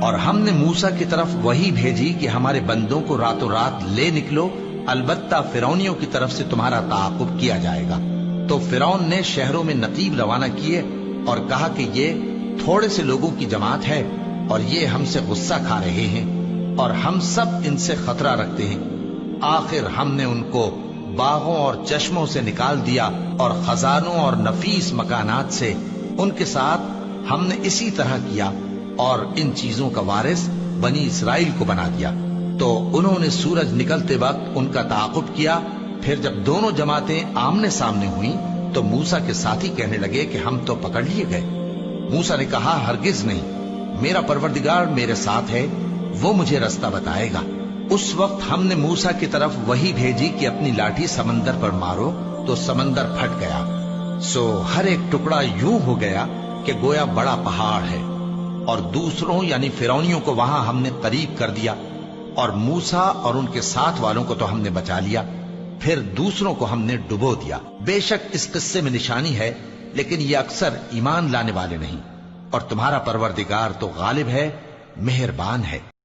اور ہم نے موسیٰ کی طرف وحی بھیجی کہ ہمارے بندوں کو راتوں رات لے نکلو، البتہ فرعونیوں کی طرف سے تمہارا تعاقب کیا جائے گا۔ تو فرعون نے شہروں میں نقیب روانہ کیے اور کہا کہ یہ تھوڑے سے لوگوں کی جماعت ہے اور یہ ہم سے غصہ کھا رہے ہیں اور ہم سب ان سے خطرہ رکھتے ہیں۔ آخر ہم نے ان کو باغوں اور چشموں سے نکال دیا اور خزانوں اور نفیس مکانات سے۔ ان کے ساتھ ہم نے اسی طرح کیا اور ان چیزوں کا وارث بنی اسرائیل کو بنا دیا۔ تو انہوں نے سورج نکلتے وقت ان کا تعاقب کیا۔ پھر جب دونوں جماعتیں آمنے سامنے ہوئیں تو موسیٰ کے ساتھی کہنے لگے کہ ہم تو پکڑ لیے گئے۔ موسیٰ نے کہا ہرگز نہیں، میرا پروردگار میرے ساتھ ہے، وہ مجھے رستہ بتائے گا۔ اس وقت ہم نے موسیٰ کی طرف وحی بھیجی کہ اپنی لاٹھی سمندر پر مارو، تو سمندر پھٹ گیا، سو ہر ایک ٹکڑا یوں ہو گیا کہ گویا بڑا پہاڑ ہے، اور دوسروں یعنی فرعونیوں کو وہاں ہم نے قریب کر دیا، اور موسیٰ اور ان کے ساتھ والوں کو تو ہم نے بچا لیا، پھر دوسروں کو ہم نے ڈبو دیا۔ بے شک اس قصے میں نشانی ہے، لیکن یہ اکثر ایمان لانے والے نہیں، اور تمہارا پروردگار تو غالب ہے، مہربان ہے۔